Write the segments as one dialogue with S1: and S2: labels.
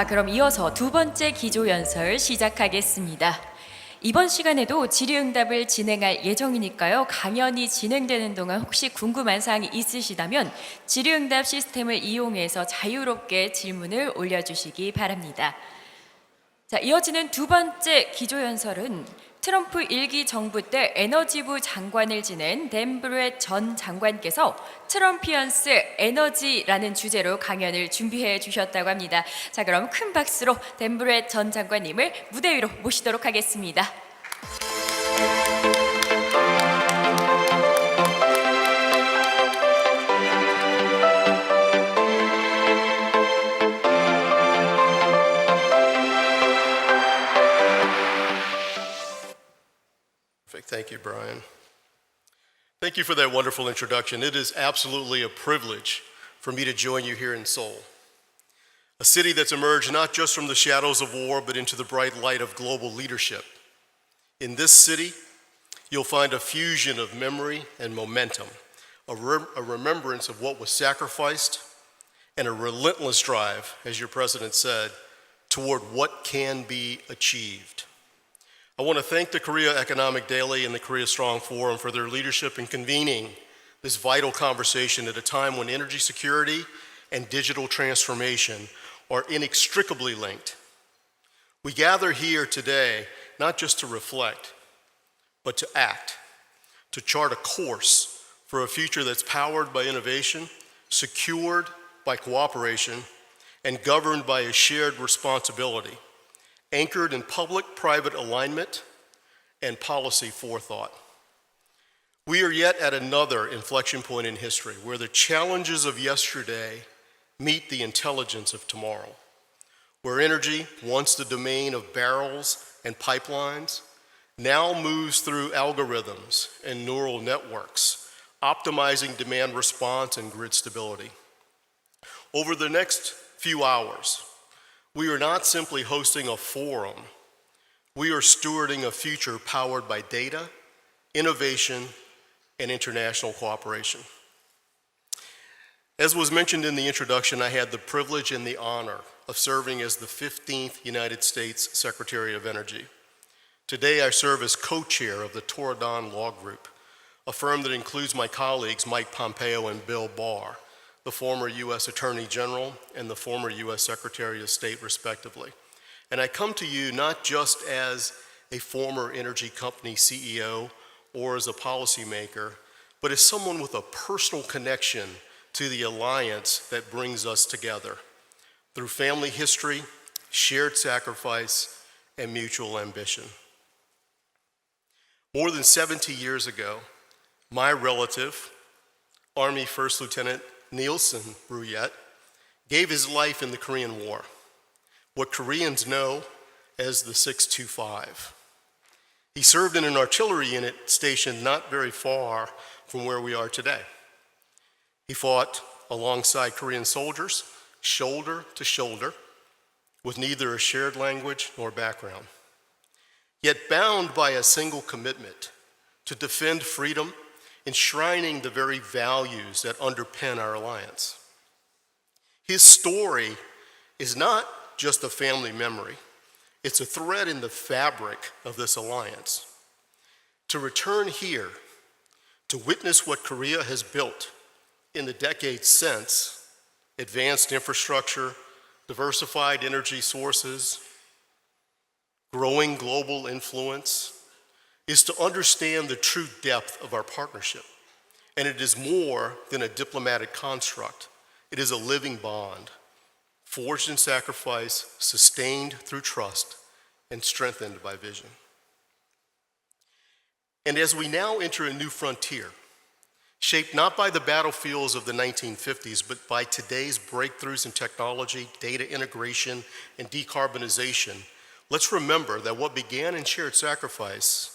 S1: 그럼 이어서 두 번째 기조연설 시작하겠습니다. 이번 시간에도 질의응답을 진행할 예정이니까요. 강연이 진행되는 동안 혹시 궁금한 사항이 있으시다면 질의응답 시스템을 이용해서 자유롭게 질문을 올려주시기 바랍니다. 자, 이어지는 두 번째 기조연설은 트럼프 1기 정부 때 에너지부 장관을 지낸 댄 브렛 전 장관께서 트럼피언스 에너지라는 주제로 강연을 준비해 주셨다고 합니다. 자, 그럼 큰 박수로 댄 브렛 전 장관님을 무대 위로 모시도록 하겠습니다.
S2: Thank you, Brian. Thank you for that wonderful introduction. It is absolutely a privilege for me to join you here in Seoul, a city that's emerged not just from the shadows of war, but into the bright light of global leadership. In this city, you'll find a fusion of memory and momentum, a remembrance of what was sacrificed, and a relentless drive, as your president said, toward what can be achieved. I want to thank the Korea Economic Daily and the Korea Strong Forum for their leadership in convening this vital conversation at a time when energy security and digital transformation are inextricably linked. We gather here today not just to reflect, but to act, to chart a course for a future that's powered by innovation, secured by cooperation, and governed by a shared responsibility, anchored in public-private alignment and policy forethought. We are yet at another inflection point in history where the challenges of yesterday meet the intelligence of tomorrow, where energy, once the domain of barrels and pipelines, now moves through algorithms and neural networks, optimizing demand response and grid stability. Over the next few hours, we are not simply hosting a forum. We are stewarding a future powered by data, innovation, and international cooperation. As was mentioned in the introduction, I had the privilege and the honor of serving as the 15th United States Secretary of Energy. Today, I serve as co-chair of the Toradon Law Group, a firm that includes my colleagues Mike Pompeo and Bill Barr, the former U.S. Attorney General and the former U.S. Secretary of State, respectively. And I come to you not just as a former energy company CEO or as a policymaker, but as someone with a personal connection to the alliance that brings us together through family history, shared sacrifice, and mutual ambition. More than 70 years ago, my relative, Army First Lieutenant Nielsen Bruyette, gave his life in the Korean War, what Koreans know as the 625. He served in an artillery unit stationed not very far from where we are today. He fought alongside Korean soldiers, shoulder to shoulder, with neither a shared language nor background, yet bound by a single commitment to defend freedom, enshrining the very values that underpin our alliance. His story is not just a family memory, it's a thread in the fabric of this alliance. To return here, to witness what Korea has built in the decades since, advanced infrastructure, diversified energy sources, growing global influence, is to understand the true depth of our partnership. And it is more than a diplomatic construct. It is a living bond, forged in sacrifice, sustained through trust, and strengthened by vision. And as we now enter a new frontier, shaped not by the battlefields of the 1950s, but by today's breakthroughs in technology, data integration, and decarbonization, let's remember that what began in shared sacrifice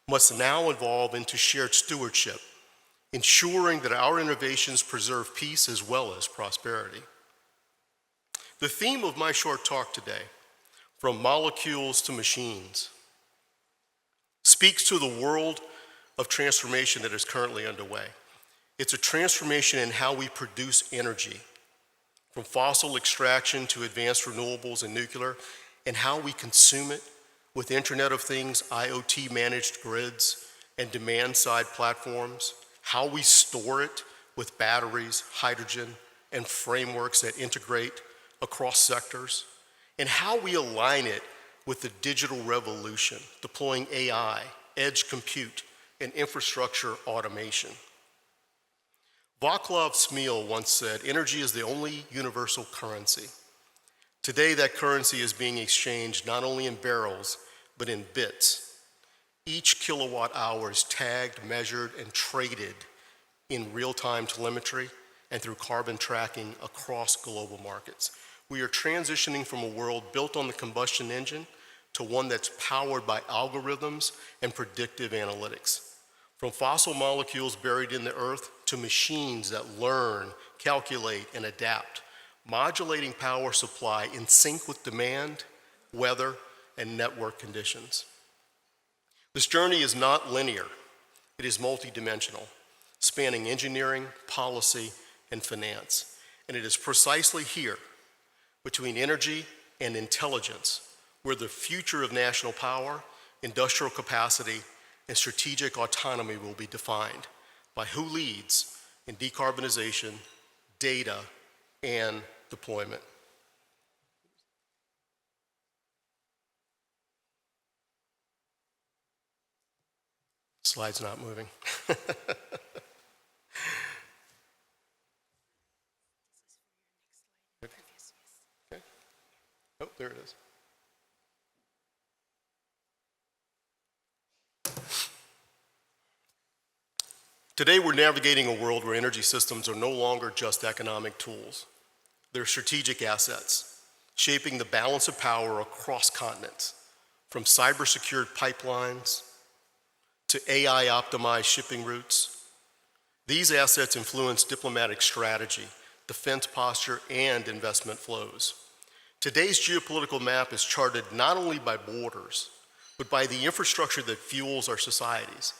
S2: must now evolve into shared stewardship, ensuring that our innovations preserve peace as well as prosperity. The theme of my short talk today, from molecules to machines, speaks to the world of transformation that is currently underway. It's a transformation in how we produce energy, from fossil extraction to advanced renewables and nuclear, and how we consume it with Internet of Things, IoT managed grids, and demand-side platforms, how we store it with batteries, hydrogen, and frameworks that integrate across sectors, and how we align it with the digital revolution, deploying AI, edge compute, and infrastructure automation. Vaclav Smil once said, "Energy is the only universal currency." Today, that currency is being exchanged not only in barrels, but in bits. Each kilowatt hour is tagged, measured, and traded in real-time telemetry and through carbon tracking across global markets. We are transitioning from a world built on the combustion engine to one that's powered by algorithms and predictive analytics. From fossil molecules buried in the earth to machines that learn, calculate, and adapt, modulating power supply in sync with demand, weather, and network conditions. This journey is not linear. It is multidimensional, spanning engineering, policy, and finance. And it is precisely here, between energy and intelligence, where the future of national power, industrial capacity, and strategic autonomy will be defined by who leads in decarbonization, data, and deployment. Slide's not moving. Okay. Oh, there it is. Today, we're navigating a world where energy systems are no longer just economic tools. They're strategic assets, shaping the balance of power across continents, from cyber-secured pipelines to AI-optimized shipping routes. These assets influence diplomatic strategy, defense posture, and investment flows. Today's geopolitical map is charted not only by borders, but by the infrastructure that fuels our societies,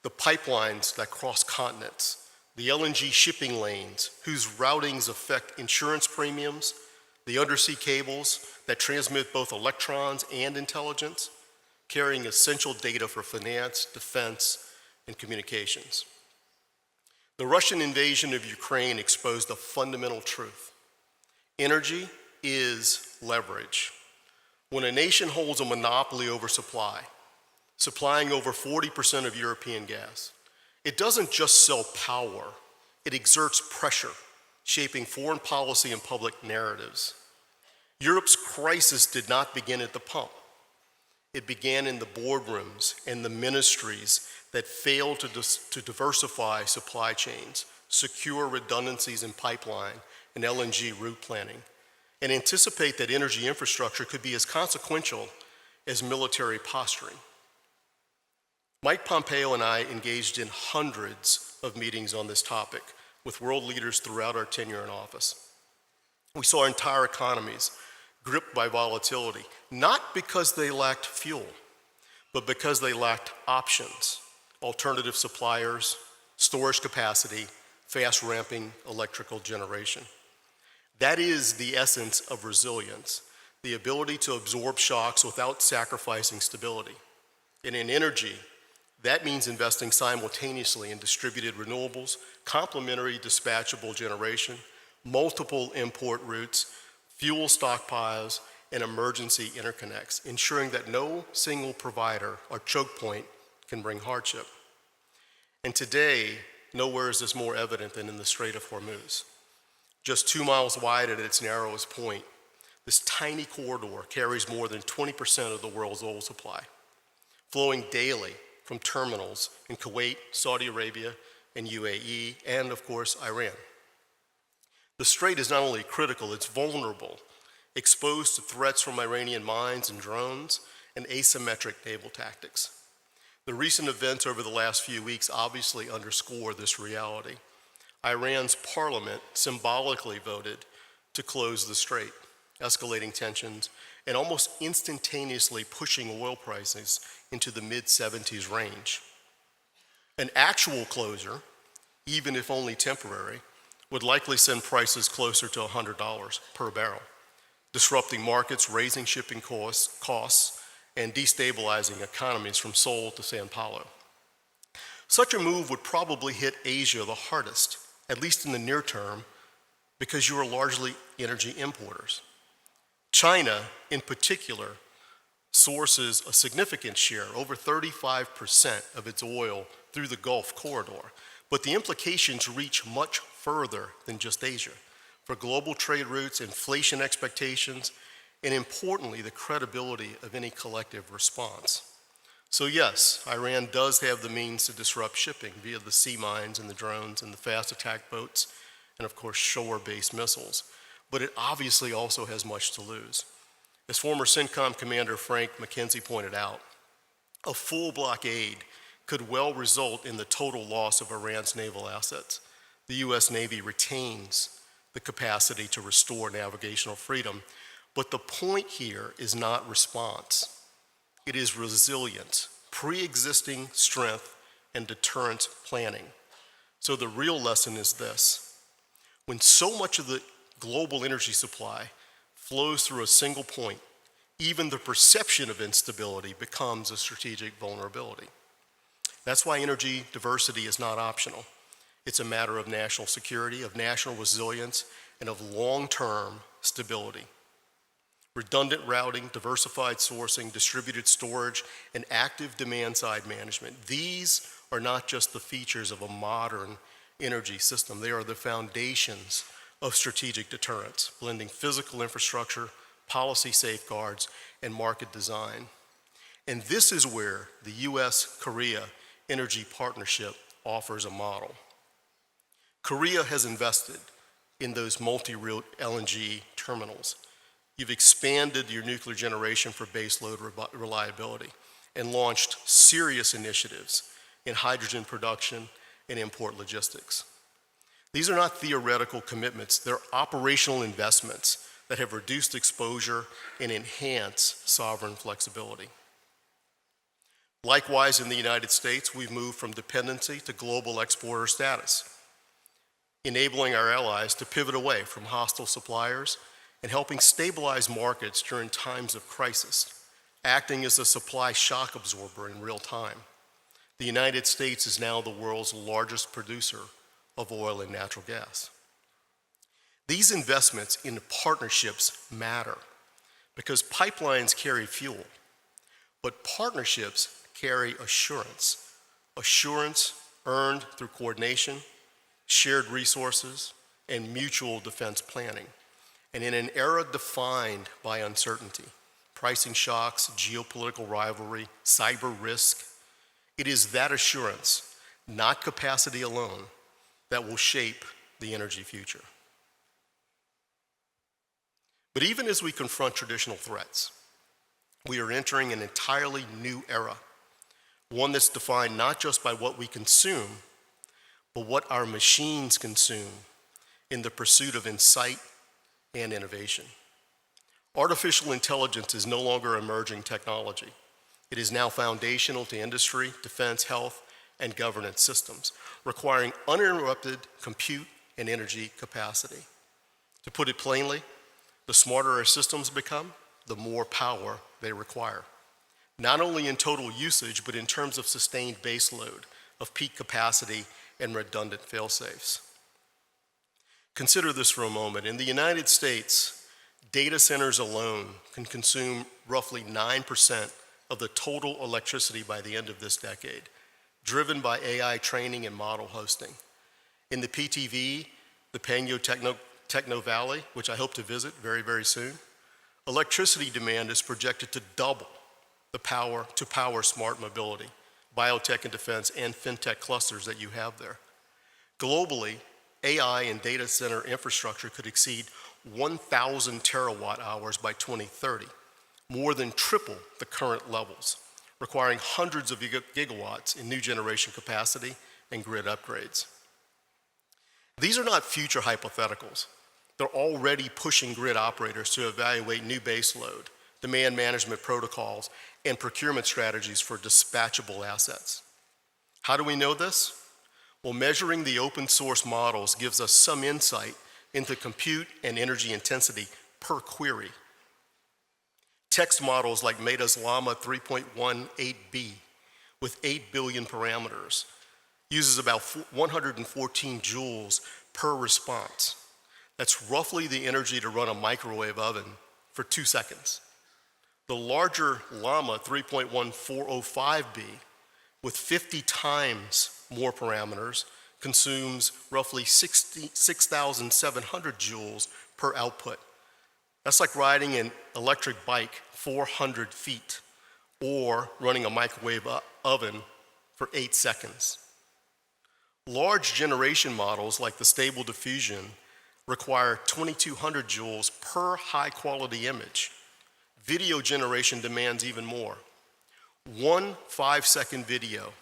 S2: the pipelines that cross continents, the LNG shipping lanes whose routings affect insurance premiums, the undersea cables that transmit both electrons and intelligence, carrying essential data for finance, defense, and communications. The Russian invasion of Ukraine exposed a fundamental truth. Energy is leverage. When a nation holds a monopoly over supply, supplying over 40% of European gas, it doesn't just sell power, it exerts pressure, shaping foreign policy and public narratives. Europe's crisis did not begin at the pump. It began in the boardrooms and the ministries that failed to diversify supply chains, secure redundancies in pipeline and LNG route planning, and anticipate that energy infrastructure could be as consequential as military posturing. Mike Pompeo and I engaged in hundreds of meetings on this topic with world leaders throughout our tenure in office. We saw entire economies gripped by volatility, not because they lacked fuel, but because they lacked options, alternative suppliers, storage capacity, fast ramping electrical generation. That is the essence of resilience, the ability to absorb shocks without sacrificing stability. And in energy, that means investing simultaneously in distributed renewables, complementary dispatchable generation, multiple import routes, fuel stockpiles, and emergency interconnects, ensuring that no single provider or choke point can bring hardship. And today, nowhere is this more evident than in the Strait of Hormuz. Just 2 miles wide at its narrowest point, this tiny corridor carries more than 20% of the world's oil supply, flowing daily from terminals in Kuwait, Saudi Arabia, and UAE, and of course, Iran. The strait is not only critical, it's vulnerable, exposed to threats from Iranian mines and drones and asymmetric naval tactics. The recent events over the last few weeks obviously underscore this reality. Iran's parliament symbolically voted to close the strait, escalating tensions and almost instantaneously pushing oil prices into the mid-70s range. An actual closure, even if only temporary, would likely send prices closer to $100 per barrel, disrupting markets, raising shipping costs, and destabilizing economies from Seoul to Sao Paulo. Such a move would probably hit Asia the hardest, at least in the near term, because you are largely energy importers. China, in particular, sources a significant share, over 35% of its oil through the Gulf corridor. But the implications reach much further than just Asia, for global trade routes, inflation expectations, and importantly, the credibility of any collective response. So yes, Iran does have the means to disrupt shipping via the sea mines and the drones and the fast attack boats, and of course, shore-based missiles. But it obviously also has much to lose. As former CENTCOM Commander Frank McKenzie pointed out, a full blockade could well result in the total loss of Iran's naval assets. The U.S. Navy retains the capacity to restore navigational freedom, but the point here is not response. It is resilience, pre-existing strength, and deterrence planning. So the real lesson is this: when so much of the global energy supply flows through a single point, even the perception of instability becomes a strategic vulnerability. That's why energy diversity is not optional. It's a matter of national security, of national resilience, and of long-term stability. Redundant routing, diversified sourcing, distributed storage, and active demand-side management. These are not just the features of a modern energy system. They are the foundations of strategic deterrence, blending physical infrastructure, policy safeguards, and market design. And this is where the U.S.-Korea Energy Partnership offers a model. Korea has invested in those multi-route LNG terminals. You've expanded your nuclear generation for baseload reliability and launched serious initiatives in hydrogen production and import logistics. These are not theoretical commitments, they're operational investments that have reduced exposure and enhanced sovereign flexibility. Likewise, in the United States, we've moved from dependency to global exporter status, enabling our allies to pivot away from hostile suppliers and helping stabilize markets during times of crisis, acting as a supply shock absorber in real time. The United States is now the world's largest producer of oil and natural gas. These investments in partnerships matter because pipelines carry fuel, but partnerships carry assurance. Assurance earned through coordination, shared resources, and mutual defense planning. And in an era defined by uncertainty, pricing shocks, geopolitical rivalry, cyber risk, it is that assurance, not capacity alone, that will shape the energy future. But even as we confront traditional threats, we are entering an entirely new era, one that's defined not just by what we consume, but what our machines consume in the pursuit of insight and innovation. Artificial intelligence is no longer emerging technology. It is now foundational to industry, defense, health, and governance systems, requiring uninterrupted compute and energy capacity. To put it plainly, the smarter our systems become, the more power they require, not only in total usage, but in terms of sustained baseload, of peak capacity, and redundant fail-safes. Consider this for a moment. In the United States, data centers alone can consume roughly 9% of the total electricity by the end of this decade, driven by AI training and model hosting. In the PTV, the Panyo Techno Valley, which I hope to visit very, very soon, electricity demand is projected to double the power to power smart mobility, biotech and defense, and fintech clusters that you have there. Globally, AI and data center infrastructure could exceed 1,000 terawatt hours by 2030, more than triple the current levels, requiring hundreds of gigawatts in new generation capacity and grid upgrades. These are not future hypotheticals. They're already pushing grid operators to evaluate new baseload, demand management protocols, and procurement strategies for dispatchable assets. How do we know this? Well, measuring the open source models gives us some insight into compute and energy intensity per query. Text models like Meta's Llama 3.18b with 8 billion parameters uses about 114 joules per response. That's roughly the energy to run a microwave oven for 2 seconds. The larger Llama 3.1405b with 50 times more parameters consumes roughly 6,700 joules per output. That's like riding an electric bike 400 feet or running a microwave oven for 8 seconds. Large generation models like the Stable Diffusion require 2,200 joules per high quality image. Video generation demands even more. One 5-second video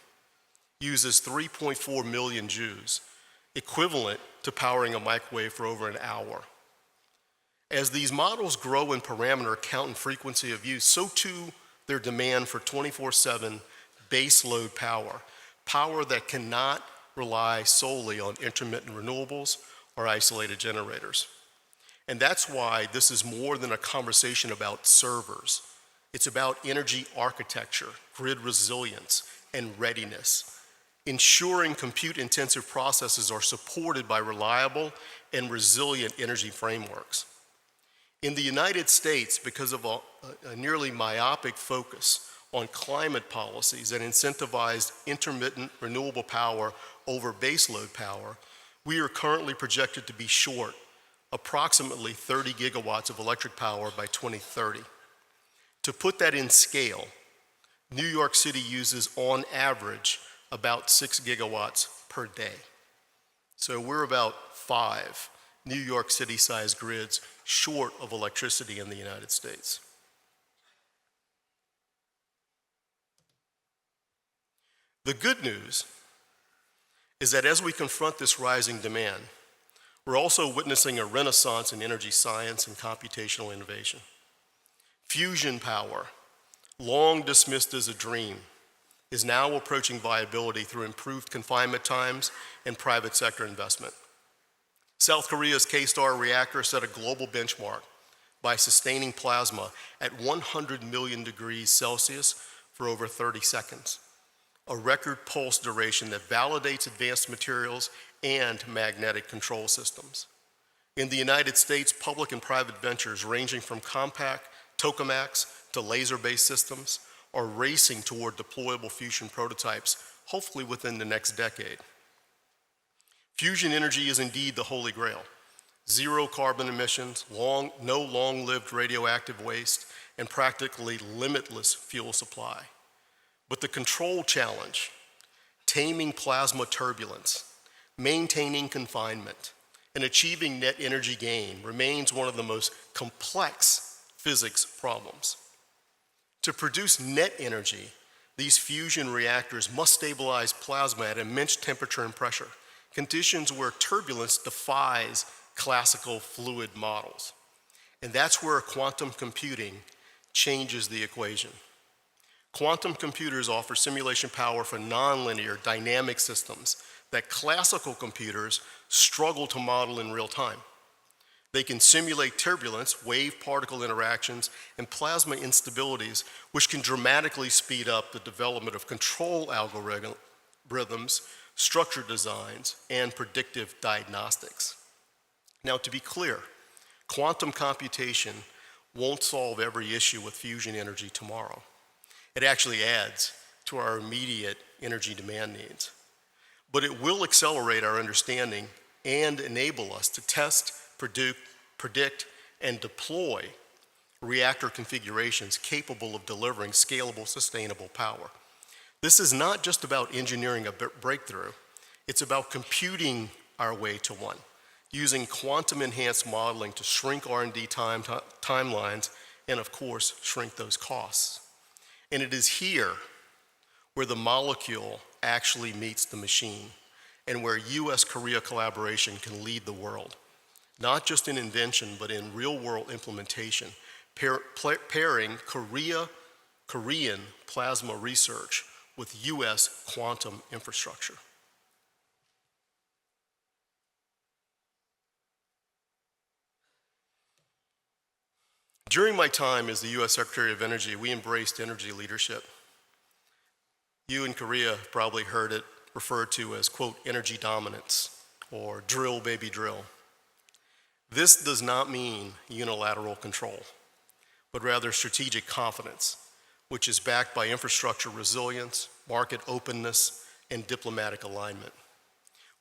S2: uses 3.4 million joules, equivalent to powering a microwave for over an hour. As these models grow in parameter count and frequency of use, so too their demand for 24/7 base load power, power that cannot rely solely on intermittent renewables or isolated generators. And that's why this is more than a conversation about servers. It's about energy architecture, grid resilience, and readiness, ensuring compute-intensive processes are supported by reliable and resilient energy frameworks. In the United States, because of a nearly myopic focus on climate policies that incentivized intermittent renewable power over baseload power, we are currently projected to be short approximately 30 gigawatts of electric power by 2030. To put that in scale, New York City uses on average about 6 gigawatts per day. So we're about 5 New York City-sized grids short of electricity in the United States. The good news is that as we confront this rising demand, we're also witnessing a renaissance in energy science and computational innovation. Fusion power, long dismissed as a dream, is now approaching viability through improved confinement times and private sector investment. South Korea's K-Star reactor set a global benchmark by sustaining plasma at 100 million degrees Celsius for over 30 seconds, a record pulse duration that validates advanced materials and magnetic control systems. In the United States, public and private ventures ranging from compact tokamaks to laser-based systems are racing toward deployable fusion prototypes, hopefully within the next decade. Fusion energy is indeed the holy grail. Zero carbon emissions, no long-lived radioactive waste, and practically limitless fuel supply. But the control challenge, taming plasma turbulence, maintaining confinement, and achieving net energy gain remains one of the most complex physics problems. To produce net energy, these fusion reactors must stabilize plasma at immense temperature and pressure, conditions where turbulence defies classical fluid models. And that's where quantum computing changes the equation. Quantum computers offer simulation power for nonlinear dynamic systems that classical computers struggle to model in real time. They can simulate turbulence, wave-particle interactions, and plasma instabilities, which can dramatically speed up the development of control algorithms, structure designs, and predictive diagnostics. Now, to be clear, quantum computation won't solve every issue with fusion energy tomorrow. It actually adds to our immediate energy demand needs. But it will accelerate our understanding and enable us to test, predict, and deploy reactor configurations capable of delivering scalable, sustainable power. This is not just about engineering a breakthrough, it's about computing our way to one, using quantum-enhanced modeling to shrink R&D timelines and, of course, shrink those costs. And it is here where the molecule actually meets the machine and where US-Korea collaboration can lead the world, not just in invention, but in real-world implementation, pairing Korean plasma research with US quantum infrastructure. During my time as the U.S. Secretary of Energy, we embraced energy leadership. You in Korea have probably heard it referred to as, quote, energy dominance, or drill, baby, drill. This does not mean unilateral control, but rather strategic confidence, which is backed by infrastructure resilience, market openness, and diplomatic alignment.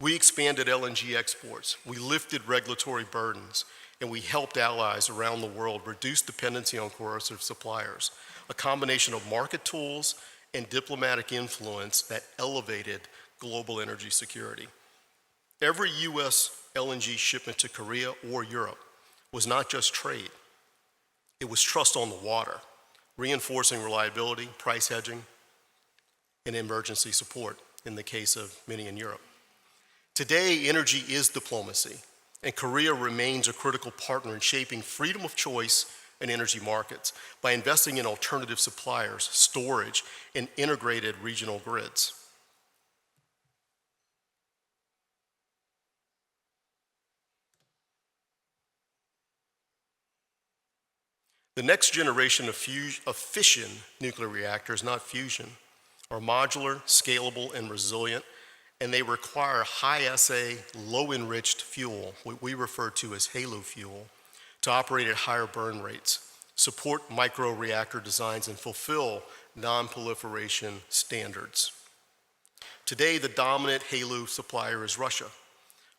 S2: We expanded LNG exports, we lifted regulatory burdens, and we helped allies around the world reduce dependency on coercive suppliers, a combination of market tools and diplomatic influence that elevated global energy security. Every U.S. LNG shipment to Korea or Europe was not just trade, it was trust on the water, reinforcing reliability, price hedging, and emergency support in the case of many in Europe. Today, energy is diplomacy, and Korea remains a critical partner in shaping freedom of choice in energy markets by investing in alternative suppliers, storage, and integrated regional grids. The next generation of fission nuclear reactors, not fusion, are modular, scalable, and resilient, and they require high-assay, low-enriched fuel, what we refer to as HALO fuel, to operate at higher burn rates, support micro-reactor designs, and fulfill non-proliferation standards. Today, the dominant HALO supplier is Russia,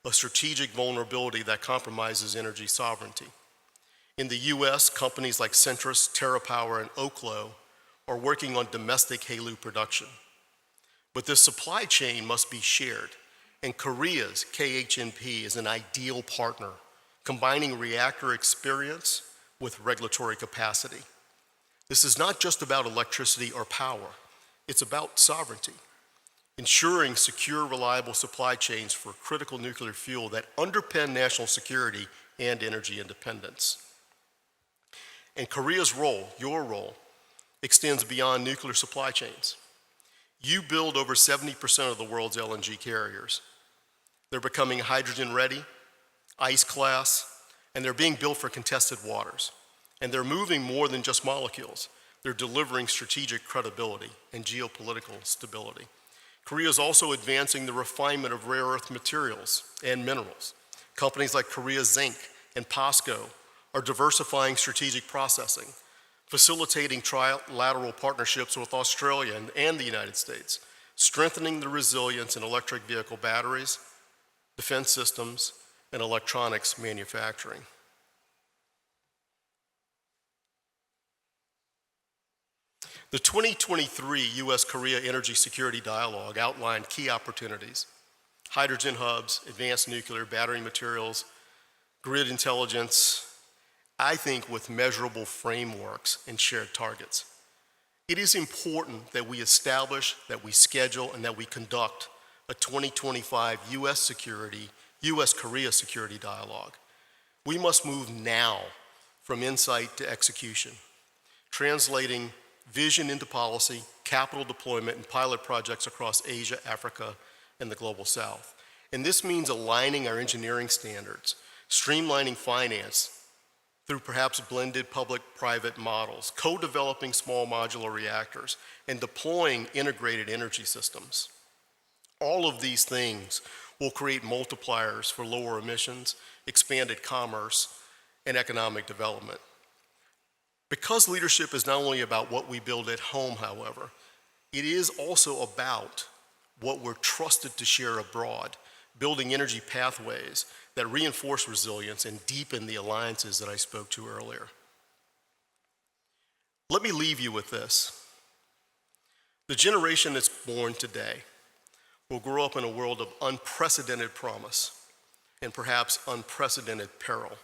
S2: a strategic vulnerability that compromises energy sovereignty. In the U.S., companies like Centrus, TerraPower, and Oklo are working on domestic HALO production. But this supply chain must be shared, and Korea's KHNP is an ideal partner, combining reactor experience with regulatory capacity. This is not just about electricity or power, it's about sovereignty, ensuring secure, reliable supply chains for critical nuclear fuel that underpin national security and energy independence. And Korea's role, your role, extends beyond nuclear supply chains. You build over 70% of the world's LNG carriers. They're becoming hydrogen ready, ice class, and they're being built for contested waters. And they're moving more than just molecules. They're delivering strategic credibility and geopolitical stability. Korea is also advancing the refinement of rare earth materials and minerals. Companies like Korea Zinc and POSCO are diversifying strategic processing, facilitating trilateral partnerships with Australia and the United States, strengthening the resilience in electric vehicle batteries, defense systems, and electronics manufacturing. The 2023 U.S.-Korea Energy Security Dialogue outlined key opportunities: hydrogen hubs, advanced nuclear, battery materials, grid intelligence, I think with measurable frameworks and shared targets. It is important that we establish, that we schedule, and that we conduct a 2025 U.S.-Korea security dialogue. We must move now from insight to execution, translating vision into policy, capital deployment, and pilot projects across Asia, Africa, and the Global South. And this means aligning our engineering standards, streamlining finance through perhaps blended public-private models, co-developing small modular reactors, and deploying integrated energy systems. All of these things will create multipliers for lower emissions, expanded commerce, and economic development. Because leadership is not only about what we build at home, however, it is also about what we're trusted to share abroad, building energy pathways that reinforce resilience and deepen the alliances that I spoke to earlier. Let me leave you with this. The generation that's born today will grow up in a world of unprecedented promise and perhaps unprecedented peril,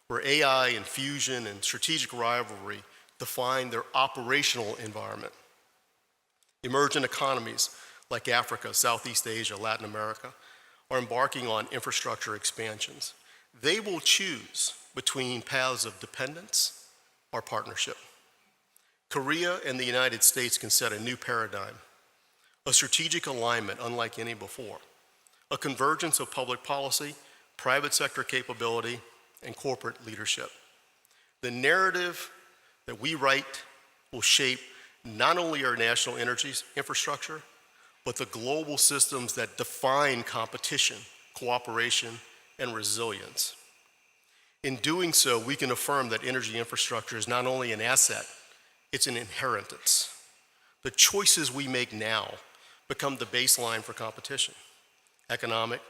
S2: where AI and fusion and strategic rivalry define their operational environment. Emergent economies like Africa, Southeast Asia, Latin America are embarking on infrastructure expansions. They will choose between paths of dependence or partnership. Korea and the United States can set a new paradigm, a strategic alignment unlike any before, a convergence of public policy, private sector capability, and corporate leadership. The narrative that we write will shape not only our national energy infrastructure, but the global systems that define competition, cooperation, and resilience. In doing so, we can affirm that energy infrastructure is not only an asset, it's an inheritance. The choices we make now become the baseline for competition, economic,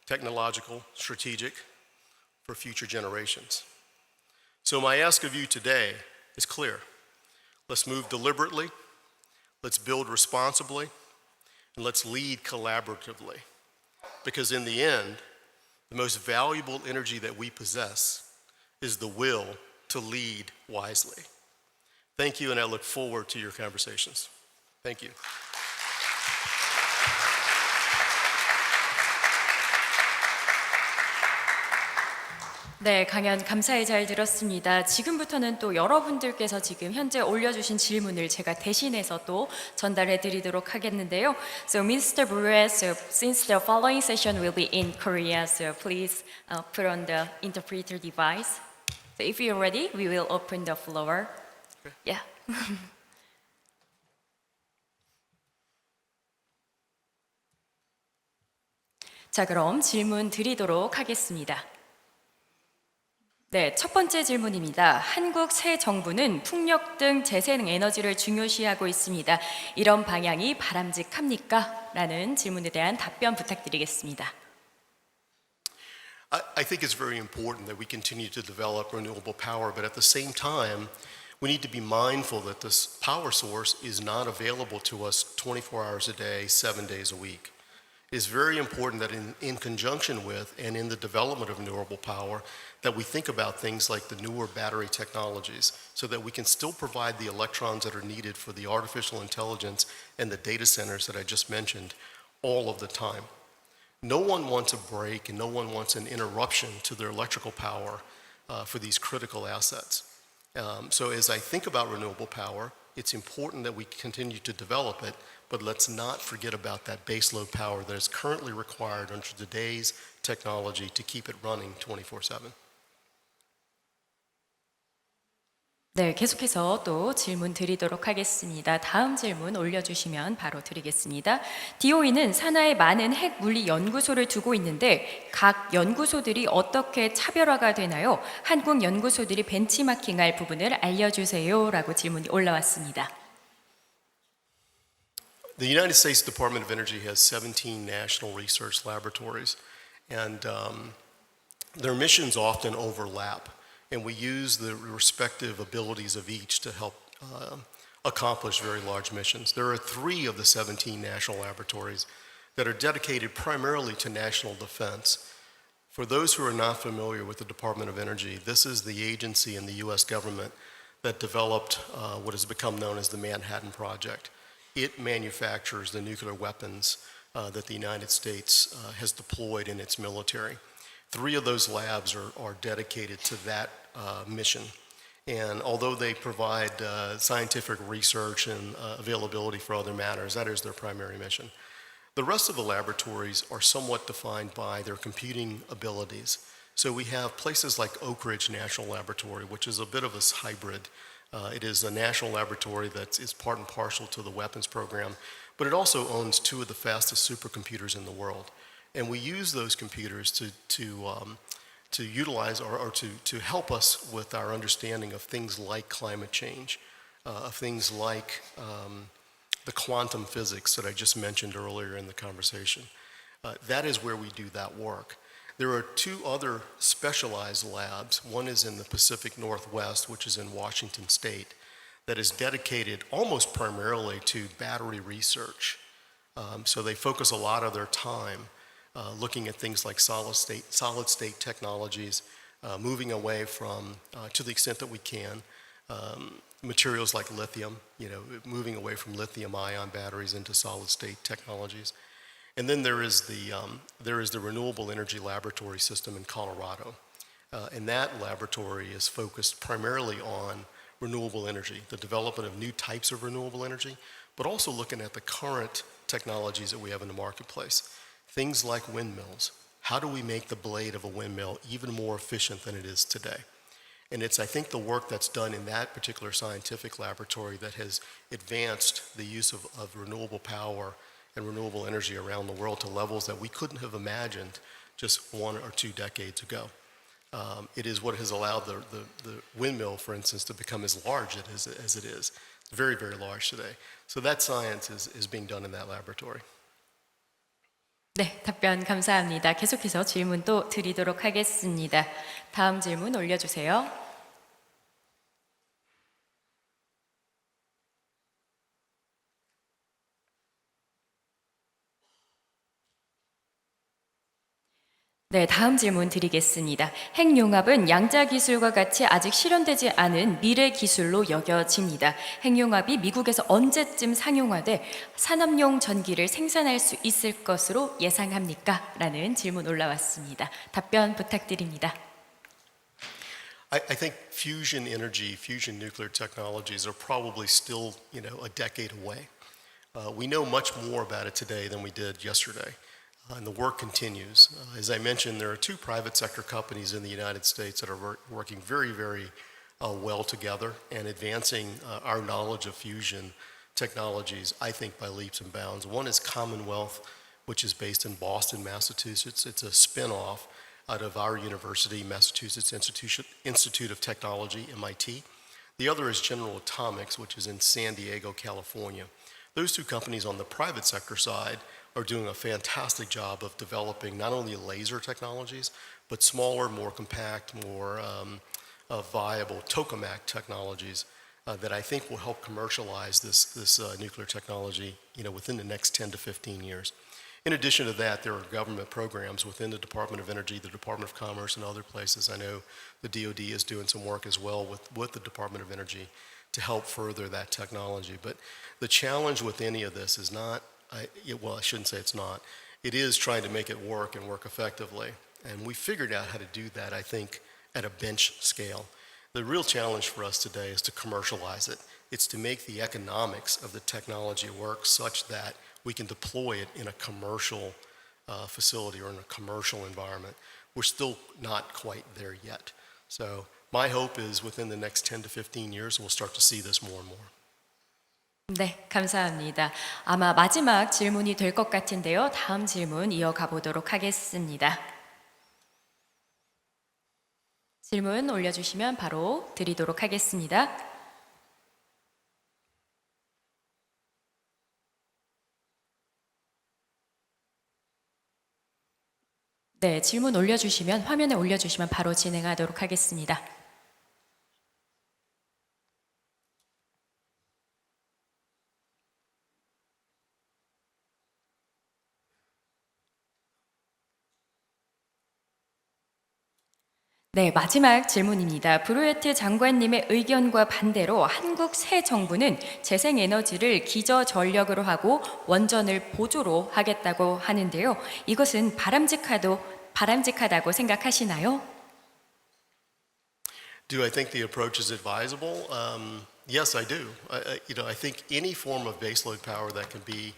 S2: technological, strategic, for future generations. So my ask of you today is clear. Let's move deliberately, let's build responsibly, and let's lead collaboratively. Because in the end, the most valuable energy that we possess is the will to lead wisely. Thank you, and I look forward to your conversations. Thank you.
S1: 네, 강연 감사히 잘 들었습니다. 지금부터는 또 여러분들께서 지금 현재 올려주신 질문을 제가 대신해서 또 전달해 드리도록 하겠는데요. So, Mr. Brewer, so since the following session will be in Korea, so please put on the interpreter device. So if you're ready, we will open the floor.
S2: Okay.
S1: Yeah. 자, 그럼 질문 드리도록 하겠습니다. 네, 첫 번째 질문입니다. 한국 새 정부는 풍력 등 재생 에너지를 중요시하고 있습니다. 이런 방향이 바람직합니까? 라는 질문에 대한 답변 부탁드리겠습니다.
S2: I think it's very important that we continue to develop renewable power, but at the same time, we need to be mindful that this power source is not available to us 24 hours a day, 7 days a week. It's very important that in conjunction with and in the development of renewable power, that we think about things like the newer battery technologies so that we can still provide the electrons that are needed for the artificial intelligence and the data centers that I just mentioned all of the time. No one wants a break and no one wants an interruption to their electrical power for these critical assets. So as I think about renewable power, it's important that we continue to develop it, but let's not forget about that baseload power that is currently required under today's technology to keep it running 24/7.
S1: 네, 계속해서 또 질문 드리도록 하겠습니다. 다음 질문 올려주시면 바로 드리겠습니다. DOE는 산하에 많은 핵 물리 연구소를 두고 있는데 각 연구소들이 어떻게 차별화가 되나요? 한국 연구소들이 벤치마킹할 부분을 알려주세요. 라고 질문이 올라왔습니다.
S2: The United States Department of Energy has 17 national research laboratories, and their missions often overlap. And we use the respective abilities of each to help accomplish very large missions. There are 3 of the 17 national laboratories that are dedicated primarily to national defense. For those who are not familiar with the Department of Energy, this is the agency in the US government that developed what has become known as the Manhattan Project. It manufactures the nuclear weapons that the United States has deployed in its military. 3 of those labs are dedicated to that mission. And although they provide scientific research and availability for other matters, that is their primary mission. The rest of the laboratories are somewhat defined by their computing abilities. So we have places like Oak Ridge National Laboratory, which is a bit of a hybrid. It is a national laboratory that is part and parcel to the weapons program, but it also owns 2 of the fastest supercomputers in the world. And we use those computers to utilize or to help us with our understanding of things like climate change, of things like the quantum physics that I just mentioned earlier in the conversation. That is where we do that work. There are 2 other specialized labs. One is in the Pacific Northwest, which is in Washington State, that is dedicated almost primarily to battery research. So they focus a lot of their time looking at things like solid state technologies, moving away from, to the extent that we can, materials like lithium, moving away from lithium-ion batteries into solid state technologies. And then there is the Renewable Energy Laboratory System in Colorado. And that laboratory is focused primarily on renewable energy, the development of new types of renewable energy, but also looking at the current technologies that we have in the marketplace. Things like windmills. How do we make the blade of a windmill even more efficient than it is today? And it's, I think, the work that's done in that particular scientific laboratory that has advanced the use of renewable power and renewable energy around the world to levels that we couldn't have imagined just 1 or 2 decades ago. It is what has allowed the windmill, for instance, to become as large as it is. It's very, very large today. So that science is being done in that laboratory.
S1: 네, 답변 감사합니다. 계속해서 질문 또 드리도록 하겠습니다. 다음 질문 올려주세요. 네, 다음 질문 드리겠습니다. 핵융합은 양자 기술과 같이 아직 실현되지 않은 미래 기술로 여겨집니다. 핵융합이 미국에서 언제쯤 상용화돼 산업용 전기를 생산할 수 있을 것으로 예상합니까? 라는 질문 올라왔습니다. 답변 부탁드립니다.
S2: I think fusion energy, fusion nuclear technologies are probably still, a decade away. We know much more about it today than we did yesterday. And the work continues. As I mentioned, there are 2 private sector companies in the United States that are working very, very well together and advancing our knowledge of fusion technologies, I think, by leaps and bounds. One is Commonwealth, which is based in Boston, Massachusetts. It's a spin-off out of our university, Massachusetts Institute of Technology, MIT. The other is General Atomics, which is in San Diego, California. Those 2 companies on the private sector side are doing a fantastic job of developing not only laser technologies, but smaller, more compact, more viable tokamak technologies that I think will help commercialize this nuclear technology, within the next 10 to 15 years. In addition to that, there are government programs within the Department of Energy, the Department of Commerce, and other places. I know the DoD is doing some work as well with the Department of Energy to help further that technology. But the challenge with any of this is not, I shouldn't say it's not. It is trying to make it work and work effectively. And we figured out how to do that, I think, at a bench scale. The real challenge for us today is to commercialize it. It's to make the economics of the technology work such that we can deploy it in a commercial facility or in a commercial environment. We're still not quite there yet. So my hope is within the next 10 to 15 years, we'll start to see this more and more.
S1: 네, 감사합니다. 아마 마지막 질문이 될 것 같은데요. 다음 질문 이어가 보도록 하겠습니다. 질문 올려주시면 바로 드리도록 하겠습니다. 네, 질문 올려주시면 화면에 올려주시면 바로 진행하도록 하겠습니다. 네, 마지막 질문입니다. 브루에트 장관님의 의견과 반대로 한국 새 정부는 재생에너지를 기저전력으로 하고 원전을 보조로 하겠다고 하는데요. 이것은 바람직하다고 생각하시나요?
S2: Do I think the approach is advisable? Yes, I do. I think any form of baseload power that can be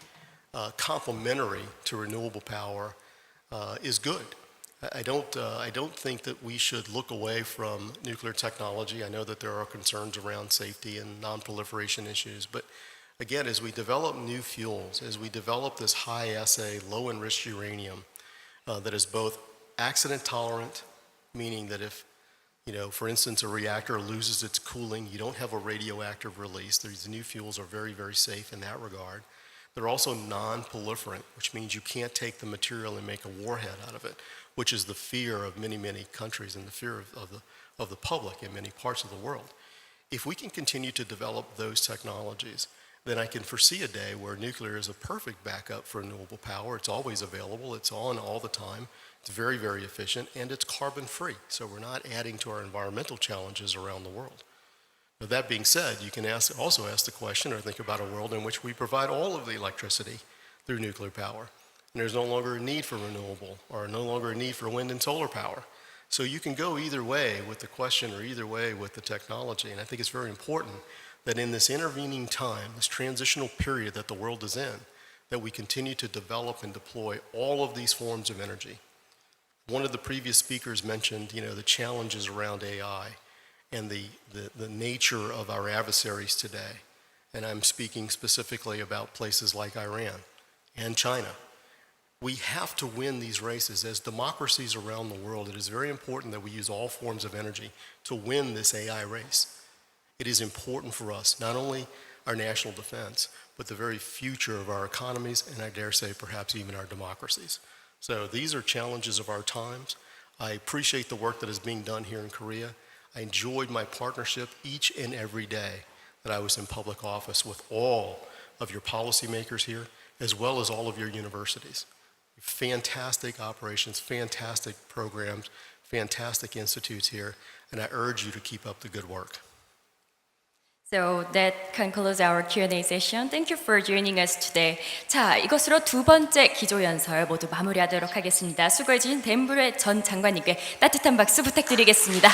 S2: complementary to renewable power is good. I don't think that we should look away from nuclear technology. I know that there are concerns around safety and non-proliferation issues, but again, as we develop new fuels, as we develop this high-assay, low-enriched uranium that is both accident tolerant, meaning that if, for instance, a reactor loses its cooling, you don't have a radioactive release. These new fuels are very, very safe in that regard. They're also non-proliferant, which means you can't take the material and make a warhead out of it, which is the fear of many, many countries and the fear of the public in many parts of the world. If we can continue to develop those technologies, then I can foresee a day where nuclear is a perfect backup for renewable power. It's always available, it's on all the time, it's very, very efficient, and it's carbon-free. So we're not adding to our environmental challenges around the world. Now, that being said, you can also ask the question or think about a world in which we provide all of the electricity through nuclear power. And there's no longer a need for renewable or no longer a need for wind and solar power. So you can go either way with the question or either way with the technology. And I think it's very important that in this intervening time, this transitional period that the world is in, that we continue to develop and deploy all of these forms of energy. One of the previous speakers mentioned, the challenges around AI. and the nature of our adversaries today, and I'm speaking specifically about places like Iran and China. We have to win these races. As democracies around the world, it is very important that we use all forms of energy to win this AI race. It is important for us, not only our national defense, but the very future of our economies, and I dare say perhaps even our democracies. So these are challenges of our times. I appreciate the work that is being done here in Korea. I enjoyed my partnership each and every day that I was in public office with all of your policymakers here, as well as all of your universities. Fantastic operations, fantastic programs, fantastic institutes here, and I urge you to keep up the good work.
S1: So that concludes our Q&A session. Thank you for joining us today. 자, 이것으로 두 번째 기조연설 모두 마무리하도록 하겠습니다. 수고해주신 덴브레 전 장관님께 따뜻한 박수 부탁드리겠습니다.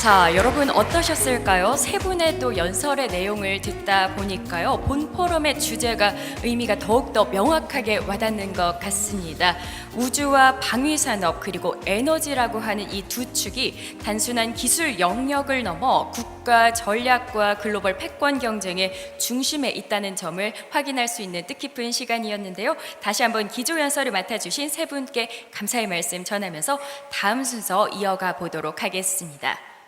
S1: 자, 여러분 어떠셨을까요? 세 분의 또 연설의 내용을 듣다 보니까요, 본 포럼의 주제가 의미가 더욱더 명확하게 와닿는 것 같습니다. 우주와 방위산업 그리고 에너지라고 하는 이 두 축이 단순한 기술 영역을 넘어 국가 전략과 글로벌 패권 경쟁의 중심에 있다는 점을 확인할 수 있는 뜻깊은 시간이었는데요. 다시 한번 기조연설을 맡아주신 세 분께 감사의 말씀 전하면서 다음 순서 이어가 보도록 하겠습니다.